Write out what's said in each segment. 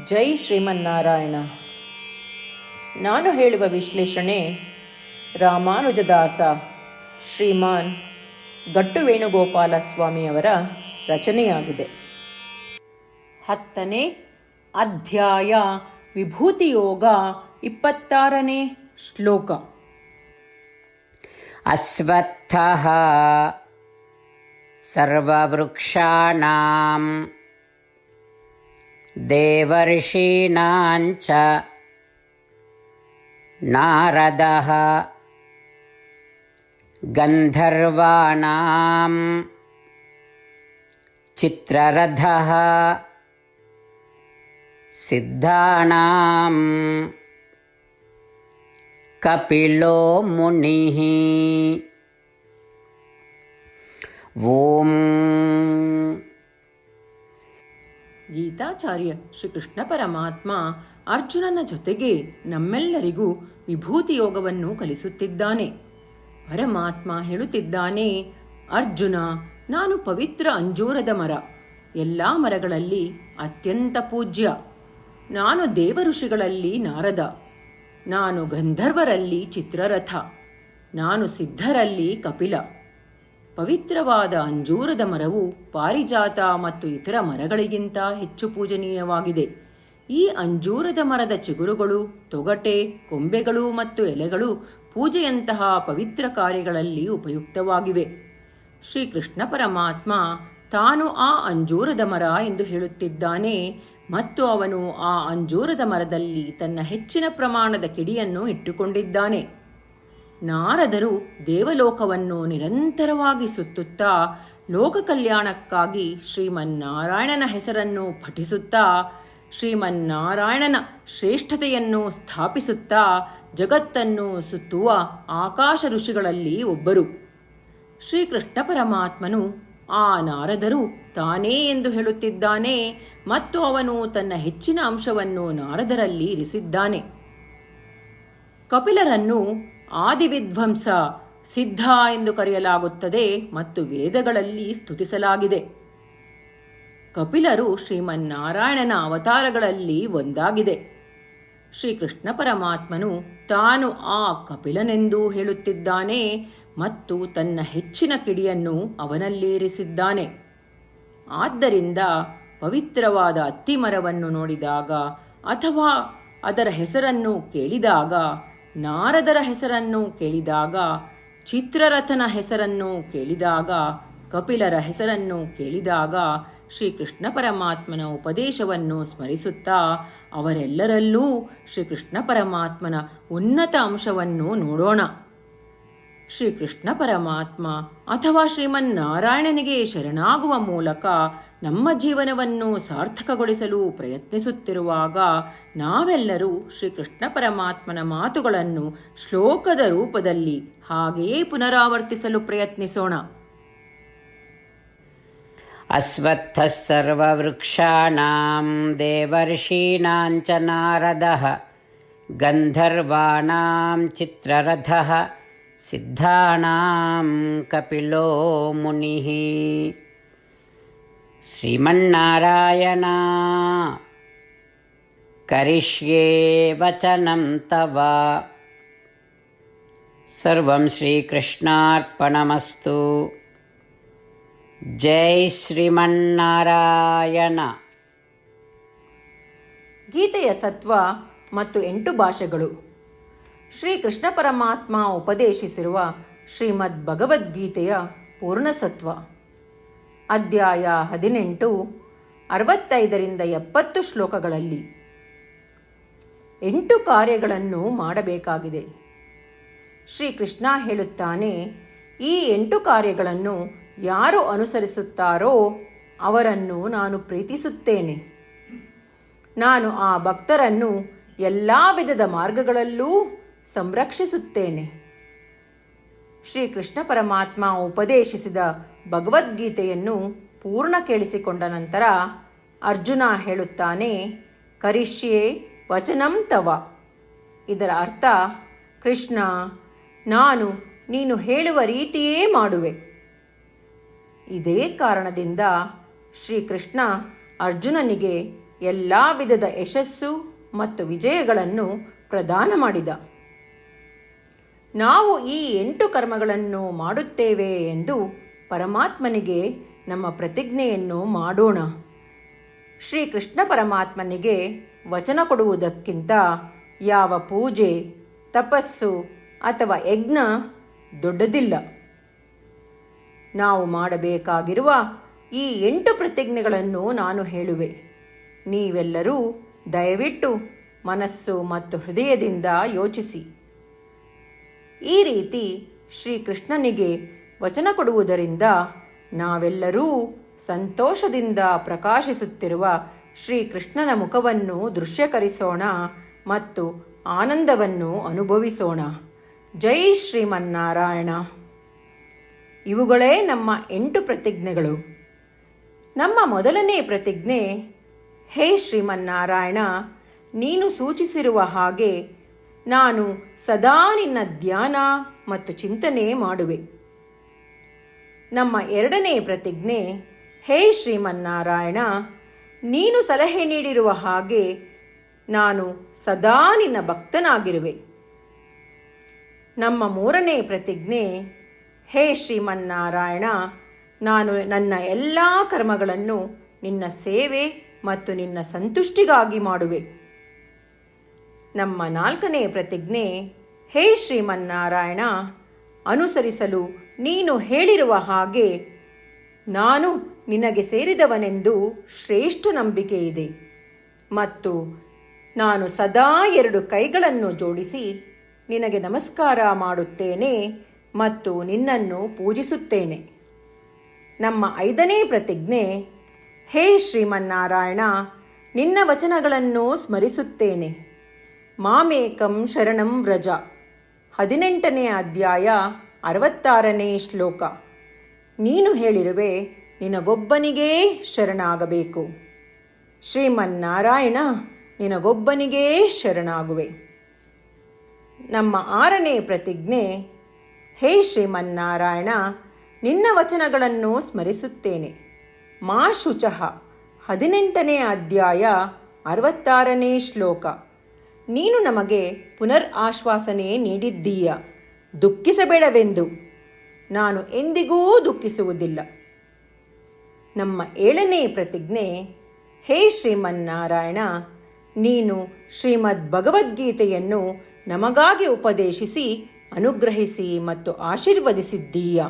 ಜೈ ಶ್ರೀಮನ್ನಾರಾಯಣ. ನಾನು ಹೇಳುವ ವಿಶ್ಲೇಷಣೆ ರಾಮಾನುಜದಾಸ ಶ್ರೀಮಾನ್ ಗಟ್ಟು ವೇಣುಗೋಪಾಲ ಸ್ವಾಮಿಯವರ ರಚನೆಯಾಗಿದೆ. 10ನೇ ಅಧ್ಯಾಯ ವಿಭೂತಿಯೋಗ 26ನೇ ಶ್ಲೋಕ. ಅಸ್ವತ್ಥಃ ಸರ್ವವೃಕ್ಷಾಣಾಂ ದೇವರ್ಷೀಣಾಂಚ ನಾರದಃ ಗಂಧರ್ವಾಣಾಂ ಚಿತ್ರರಥಃ ಸಿದ್ಧಾಣಾಂ ಕಪಿಲೋ ಮುನಿಃ. ಓಂ. ಗೀತಾಚಾರ್ಯ ಶ್ರೀಕೃಷ್ಣ ಪರಮಾತ್ಮ ಅರ್ಜುನನ ಜೊತೆಗೆ ನಮ್ಮೆಲ್ಲರಿಗೂ ವಿಭೂತಿ ಯೋಗವನ್ನು ಕಲಿಸುತ್ತಿದ್ದಾನೆ. ಪರಮಾತ್ಮ ಹೇಳುತ್ತಿದ್ದಾನೆ, ಅರ್ಜುನ, ನಾನು ಪವಿತ್ರ ಅಂಜೂರದ ಮರ, ಎಲ್ಲ ಮರಗಳಲ್ಲಿ ಅತ್ಯಂತ ಪೂಜ್ಯ. ನಾನು ದೇವ ಋಷಿಗಳಲ್ಲಿ ನಾರದ, ನಾನು ಗಂಧರ್ವರಲ್ಲಿ ಚಿತ್ರರಥ, ನಾನು ಸಿದ್ಧರಲ್ಲಿ ಕಪಿಲ. ಪವಿತ್ರವಾದ ಅಂಜೂರದ ಮರವು ಪಾರಿಜಾತ ಮತ್ತು ಇತರ ಮರಗಳಿಗಿಂತ ಹೆಚ್ಚು ಪೂಜನೀಯವಾಗಿದೆ. ಈ ಅಂಜೂರದ ಮರದ ಚಿಗುರುಗಳು, ತೊಗಟೆ, ಕೊಂಬೆಗಳು ಮತ್ತು ಎಲೆಗಳು ಪೂಜೆಯಂತಹ ಪವಿತ್ರ ಕಾರ್ಯಗಳಲ್ಲಿ ಉಪಯುಕ್ತವಾಗಿವೆ. ಶ್ರೀಕೃಷ್ಣ ಪರಮಾತ್ಮ ತಾನು ಆ ಅಂಜೂರದ ಮರ ಎಂದು ಹೇಳುತ್ತಿದ್ದಾನೆ ಮತ್ತು ಅವನು ಆ ಅಂಜೂರದ ಮರದಲ್ಲಿ ತನ್ನ ಹೆಚ್ಚಿನ ಪ್ರಮಾಣದ ಕಿಡಿಯನ್ನು ಇಟ್ಟುಕೊಂಡಿದ್ದಾನೆ. ನಾರದರು ದೇವಲೋಕವನ್ನು ನಿರಂತರವಾಗಿ ಸುತ್ತುತ್ತಾ ಲೋಕ ಕಲ್ಯಾಣಕ್ಕಾಗಿ ಶ್ರೀಮನ್ನಾರಾಯಣನ ಹೆಸರನ್ನು ಪಠಿಸುತ್ತಾ ಶ್ರೀಮನ್ನಾರಾಯಣನ ಶ್ರೇಷ್ಠತೆಯನ್ನು ಸ್ಥಾಪಿಸುತ್ತಾ ಜಗತ್ತನ್ನು ಸುತ್ತುವ ಆಕಾಶ ಋಷಿಗಳಲ್ಲಿ ಒಬ್ಬರು. ಶ್ರೀಕೃಷ್ಣ ಪರಮಾತ್ಮನು ಆ ನಾರದರು ತಾನೇ ಎಂದು ಹೇಳುತ್ತಿದ್ದಾನೆ ಮತ್ತು ಅವನು ತನ್ನ ಹೆಚ್ಚಿನ ಅಂಶವನ್ನು ನಾರದರಲ್ಲಿ ಇರಿಸಿದ್ದಾನೆ. ಕಪಿಲರನ್ನು ಆದಿವಿಧ್ವಂಸ, ಸಿದ್ಧ ಎಂದು ಕರೆಯಲಾಗುತ್ತದೆ ಮತ್ತು ವೇದಗಳಲ್ಲಿ ಸ್ತುತಿಸಲಾಗಿದೆ. ಕಪಿಲರು ಶ್ರೀಮನ್ನಾರಾಯಣನ ಅವತಾರಗಳಲ್ಲಿ ಒಂದಾಗಿದೆ. ಶ್ರೀಕೃಷ್ಣ ಪರಮಾತ್ಮನು ತಾನು ಆ ಕಪಿಲನೆಂದು ಹೇಳುತ್ತಿದ್ದಾನೆ ಮತ್ತು ತನ್ನ ಹೆಚ್ಚಿನ ಕಿಡಿಯನ್ನು ಅವನಲ್ಲಿರಿಸಿದ್ದಾನೆ. ಆದ್ದರಿಂದ ಪವಿತ್ರವಾದ ಅತ್ತಿಮರವನ್ನು ನೋಡಿದಾಗ ಅಥವಾ ಅದರ ಹೆಸರನ್ನು ಕೇಳಿದಾಗ, ನಾರದರ ಹೆಸರನ್ನು ಕೇಳಿದಾಗ, ಚಿತ್ರರಥನ ಹೆಸರನ್ನು ಕೇಳಿದಾಗ, ಕಪಿಲರ ಹೆಸರನ್ನು ಕೇಳಿದಾಗ ಶ್ರೀಕೃಷ್ಣ ಪರಮಾತ್ಮನ ಉಪದೇಶವನ್ನು ಸ್ಮರಿಸುತ್ತಾ ಅವರೆಲ್ಲರಲ್ಲೂ ಶ್ರೀಕೃಷ್ಣ ಪರಮಾತ್ಮನ ಉನ್ನತ ಅಂಶವನ್ನು ನೋಡೋಣ. ಶ್ರೀಕೃಷ್ಣ ಪರಮಾತ್ಮ ಅಥವಾ ಶ್ರೀಮನ್ನಾರಾಯಣನಿಗೆ ಶರಣಾಗುವ ಮೂಲಕ ನಮ್ಮ ಜೀವನವನ್ನು ಸಾರ್ಥಕಗೊಳಿಸಲು ಪ್ರಯತ್ನಿಸುತ್ತಿರುವಾಗ ನಾವೆಲ್ಲರೂ ಶ್ರೀಕೃಷ್ಣ ಪರಮಾತ್ಮನ ಮಾತುಗಳನ್ನು ಶ್ಲೋಕದ ರೂಪದಲ್ಲಿ ಹಾಗೆಯೇ ಪುನರಾವರ್ತಿಸಲು ಪ್ರಯತ್ನಿಸೋಣ. ಅಸ್ವತ್ಥಃ ಸರ್ವವೃಕ್ಷಾಣಾಂ ದೇವರ್ಷೀಣಾಂಚ ನಾರದಃ ಗಂಧರ್ವಾಣಾಂ ಚಿತ್ರರಥಃ ಸಿದ್ಧಾಣಾಂ ಕಪಿಲೋ ಮುನಿಃ. ಶ್ರೀಮನ್ನಾರಾಯಣ ಕರಿಷ್ಯೇ ವಚನಂ ತವ. ಸರ್ವಂ ಶ್ರೀಕೃಷ್ಣಾರ್ಪಣಮಸ್ತು. ಜೈ ಶ್ರೀಮನ್ನಾರಾಯಣ. ಗೀತೆಯ ಸತ್ವ ಮತ್ತು 8 ಭಾಷೆಗಳು. ಶ್ರೀಕೃಷ್ಣ ಪರಮಾತ್ಮ ಉಪದೇಶಿಸಿರುವ ಶ್ರೀಮದ್ ಭಗವದ್ಗೀತೆಯ ಪೂರ್ಣಸತ್ವ. ಅಧ್ಯಾಯ 18, 65ರಿಂದ 70 ಶ್ಲೋಕಗಳಲ್ಲಿ 8 ಕಾರ್ಯಗಳನ್ನು ಮಾಡಬೇಕಾಗಿದೆ. ಶ್ರೀಕೃಷ್ಣ ಹೇಳುತ್ತಾನೆ, ಈ 8 ಕಾರ್ಯಗಳನ್ನು ಯಾರು ಅನುಸರಿಸುತ್ತಾರೋ ಅವರನ್ನು ನಾನು ಪ್ರೀತಿಸುತ್ತೇನೆ. ನಾನು ಆ ಭಕ್ತರನ್ನು ಎಲ್ಲ ವಿಧದ ಮಾರ್ಗಗಳಲ್ಲೂ ಸಂರಕ್ಷಿಸುತ್ತೇನೆ. ಶ್ರೀಕೃಷ್ಣ ಪರಮಾತ್ಮ ಉಪದೇಶಿಸಿದ ಭಗವದ್ಗೀತೆಯನ್ನು ಪೂರ್ಣ ಕೇಳಿಸಿಕೊಂಡ ನಂತರ ಅರ್ಜುನ ಹೇಳುತ್ತಾನೆ, ಕರಿಷ್ಯೆ ವಚನಂ ತವ. ಇದರ ಅರ್ಥ, ಕೃಷ್ಣ, ನಾನು ನೀನು ಹೇಳುವ ರೀತಿಯೇ ಮಾಡುವೆ. ಇದೇ ಕಾರಣದಿಂದ ಶ್ರೀಕೃಷ್ಣ ಅರ್ಜುನನಿಗೆ ಎಲ್ಲ ವಿಧದ ಯಶಸ್ಸು ಮತ್ತು ವಿಜಯಗಳನ್ನು ಪ್ರದಾನ ಮಾಡಿದ. ನಾವು ಈ 8 ಕರ್ಮಗಳನ್ನು ಮಾಡುತ್ತೇವೆ ಎಂದು ಪರಮಾತ್ಮನಿಗೆ ನಮ್ಮ ಪ್ರತಿಜ್ಞೆಯನ್ನು ಮಾಡೋಣ. ಶ್ರೀಕೃಷ್ಣ ಪರಮಾತ್ಮನಿಗೆ ವಚನ ಕೊಡುವುದಕ್ಕಿಂತ ಯಾವ ಪೂಜೆ, ತಪಸ್ಸು ಅಥವಾ ಯಜ್ಞ ದೊಡ್ಡದಿಲ್ಲ. ನಾವು ಮಾಡಬೇಕಾಗಿರುವ ಈ 8 ಪ್ರತಿಜ್ಞೆಗಳನ್ನು ನಾನು ಹೇಳುವೆ. ನೀವೆಲ್ಲರೂ ದಯವಿಟ್ಟು ಮನಸ್ಸು ಮತ್ತು ಹೃದಯದಿಂದ ಯೋಚಿಸಿ. ಈ ರೀತಿ ಶ್ರೀಕೃಷ್ಣನಿಗೆ ವಚನ ಕೊಡುವುದರಿಂದ ನಾವೆಲ್ಲರೂ ಸಂತೋಷದಿಂದ ಪ್ರಕಾಶಿಸುತ್ತಿರುವ ಶ್ರೀಕೃಷ್ಣನ ಮುಖವನ್ನು ದೃಶ್ಯಕರಿಸೋಣ ಮತ್ತು ಆನಂದವನ್ನು ಅನುಭವಿಸೋಣ. ಜೈ ಶ್ರೀಮನ್ನಾರಾಯಣ. ಇವುಗಳೇ ನಮ್ಮ 8 ಪ್ರತಿಜ್ಞೆಗಳು. ನಮ್ಮ ಮೊದಲನೇ ಪ್ರತಿಜ್ಞೆ, ಹೇ ಶ್ರೀಮನ್ನಾರಾಯಣ, ನೀನು ಸೂಚಿಸಿರುವ ಹಾಗೆ ನಾನು ಸದಾ ನಿನ್ನ ಧ್ಯಾನ ಮತ್ತು ಚಿಂತನೆ ಮಾಡುವೆ. ನಮ್ಮ ಎರಡನೇ ಪ್ರತಿಜ್ಞೆ, ಹೇ ಶ್ರೀಮನ್ನಾರಾಯಣ, ನೀನು ಸಲಹೆ ನೀಡಿರುವ ಹಾಗೆ ನಾನು ಸದಾ ನಿನ್ನ ಭಕ್ತನಾಗಿರುವೆ. ನಮ್ಮ ಮೂರನೇ ಪ್ರತಿಜ್ಞೆ, ಹೇ ಶ್ರೀಮನ್ನಾರಾಯಣ, ನಾನು ನನ್ನ ಎಲ್ಲ ಕರ್ಮಗಳನ್ನು ನಿನ್ನ ಸೇವೆ ಮತ್ತು ನಿನ್ನ ಸಂತುಷ್ಟಿಗಾಗಿ ಮಾಡುವೆ. ನಮ್ಮ ನಾಲ್ಕನೇ ಪ್ರತಿಜ್ಞೆ, ಹೇ ಶ್ರೀಮನ್ನಾರಾಯಣ, ಅನುಸರಿಸಲು ನೀನು ಹೇಳಿರುವ ಹಾಗೆ ನಾನು ನಿನಗೆ ಸೇರಿದವನೆಂದು ಶ್ರೇಷ್ಠ ನಂಬಿಕೆ ಇದೆ ಮತ್ತು ನಾನು ಸದಾ 2 ಕೈಗಳನ್ನು ಜೋಡಿಸಿ ನಿನಗೆ ನಮಸ್ಕಾರ ಮಾಡುತ್ತೇನೆ ಮತ್ತು ನಿನ್ನನ್ನು ಪೂಜಿಸುತ್ತೇನೆ. ನಮ್ಮ 5ನೇ ಪ್ರತಿಜ್ಞೆ, ಹೇ ಶ್ರೀಮನ್ನಾರಾಯಣ, ನಿನ್ನ ವಚನಗಳನ್ನು ಸ್ಮರಿಸುತ್ತೇನೆ. ಮಾಮೇಕಂ ಶರಣಂ ವ್ರಜ, 18ನೇ ಅಧ್ಯಾಯ 66ನೇ ಶ್ಲೋಕ. ನೀನು ಹೇಳಿರುವೆ, ನಿನಗೊಬ್ಬನಿಗೇ ಶರಣಾಗಬೇಕು. ಶ್ರೀಮನ್ನಾರಾಯಣ, ನಿನಗೊಬ್ಬನಿಗೇ ಶರಣಾಗುವೆ. ನಮ್ಮ 6ನೇ ಪ್ರತಿಜ್ಞೆ, ಹೇ ಶ್ರೀಮನ್ನಾರಾಯಣ, ನಿನ್ನ ವಚನಗಳನ್ನು ಸ್ಮರಿಸುತ್ತೇನೆ. ಮಾ ಶುಚಃ, 18ನೇ ಅಧ್ಯಾಯ 66ನೇ ಶ್ಲೋಕ. ನೀನು ನಮಗೆ ಪುನರ್ ಆಶ್ವಾಸನೆ ನೀಡಿದ್ದೀಯ, ದುಃಖಿಸಬೇಡವೆಂದು. ನಾನು ಎಂದಿಗೂ ದುಃಖಿಸುವುದಿಲ್ಲ. ನಮ್ಮ 7ನೇ ಪ್ರತಿಜ್ಞೆ, ಹೇ ಶ್ರೀಮನ್ನಾರಾಯಣ, ನೀನು ಶ್ರೀಮದ್ ಭಗವದ್ಗೀತೆಯನ್ನು ನಮಗಾಗಿ ಉಪದೇಶಿಸಿ ಅನುಗ್ರಹಿಸಿ ಮತ್ತು ಆಶೀರ್ವದಿಸಿದ್ದೀಯ.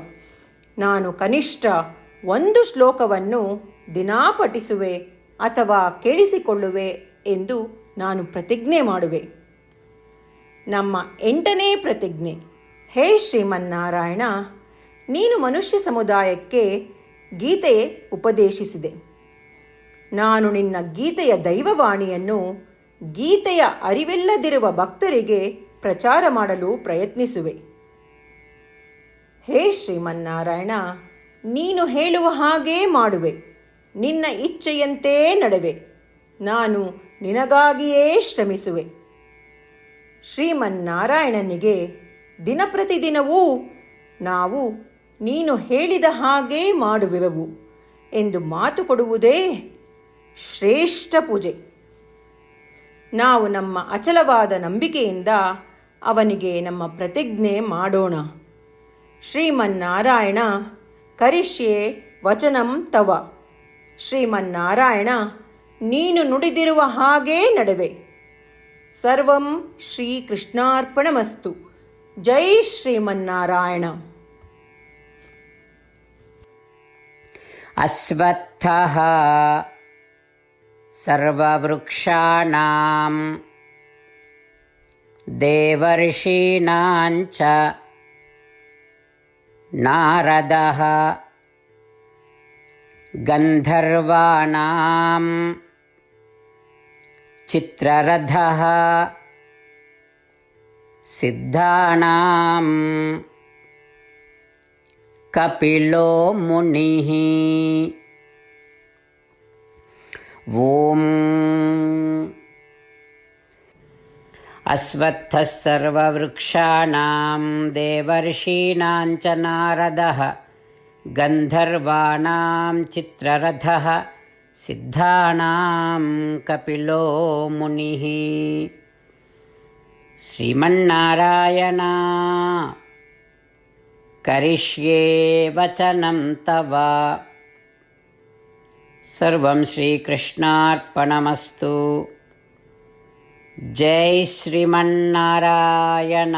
ನಾನು ಕನಿಷ್ಠ 1 ಶ್ಲೋಕವನ್ನು ದಿನಾ ಪಠಿಸುವೆ ಅಥವಾ ಕೇಳಿಸಿಕೊಳ್ಳುವೆ ಎಂದು ನಾನು ಪ್ರತಿಜ್ಞೆ ಮಾಡುವೆ. ನಮ್ಮ 8ನೇ ಪ್ರತಿಜ್ಞೆ, ಹೇ ಶ್ರೀಮನ್ನಾರಾಯಣ, ನೀನು ಮನುಷ್ಯ ಸಮುದಾಯಕ್ಕೆ ಗೀತೆ ಉಪದೇಶಿಸಿದೆ. ನಾನು ನಿನ್ನ ಗೀತೆಯ ದೈವವಾಣಿಯನ್ನು ಗೀತೆಯ ಅರಿವಿಲ್ಲದಿರುವ ಭಕ್ತರಿಗೆ ಪ್ರಚಾರ ಮಾಡಲು ಪ್ರಯತ್ನಿಸುವೆ. ಹೇ ಶ್ರೀಮನ್ನಾರಾಯಣ, ನೀನು ಹೇಳುವ ಹಾಗೇ ಮಾಡುವೆ. ನಿನ್ನ ಇಚ್ಛೆಯಂತೆ ನಡೆವೆ. ನಾನು ನಿನಗಾಗಿಯೇ ಶ್ರಮಿಸುವೆ. ಶ್ರೀಮನ್ನಾರಾಯಣನಿಗೆ ದಿನಪ್ರತಿದಿನವೂ ನಾವು ನೀನು ಹೇಳಿದ ಹಾಗೇ ಮಾಡುವೆವು ಎಂದು ಮಾತು ಕೊಡುವುದೇ ಶ್ರೇಷ್ಠ ಪೂಜೆ. ನಾವು ನಮ್ಮ ಅಚಲವಾದ ನಂಬಿಕೆಯಿಂದ ಅವನಿಗೆ ನಮ್ಮ ಪ್ರತಿಜ್ಞೆ ಮಾಡೋಣ. ಶ್ರೀಮನ್ನಾರಾಯಣ, ಕರಿಷ್ಯೆ ವಚನಂ ತವ. ಶ್ರೀಮನ್ನಾರಾಯಣ, ನೀನು ನುಡಿದಿರುವ ಹಾಗೇ ನಡೆವೆ. ಸರ್ವಂ ಶ್ರೀಕೃಷ್ಣಾರ್ಪಣಮಸ್ತು. ಜೈ ಶ್ರೀಮನ್ನಾರಾಯಣ. ಅಶ್ವತ್ಥಃ ಸರ್ವವೃಕ್ಷಾಣಾಂ ದೇವರ್ಷೀಣಾಂಚ ನಾರದಃ ಗಂಧರ್ವಾಣಾಂ ಚಿತ್ರರಥಃ ಸಿದ್ಧಾನಾಂ ಕಪಿಲೋ ಮುನಿಃ. ಓಂ ಅಶ್ವತ್ಥಃ ಸರ್ವವೃಕ್ಷಾಣಾಂ ದೇವರ್ಷೀಣಾಂ ಚ ನಾರದಃ ಗಂಧರ್ವಾಣಾಂ ಚಿತ್ರರಥಃ सिद्धानां कपिलो मुनिः श्रीमन्नारायण करिष्ये वचनं तव सर्वं श्रीकृष्णार्पणमस्तु। जय श्रीमन्नारायण।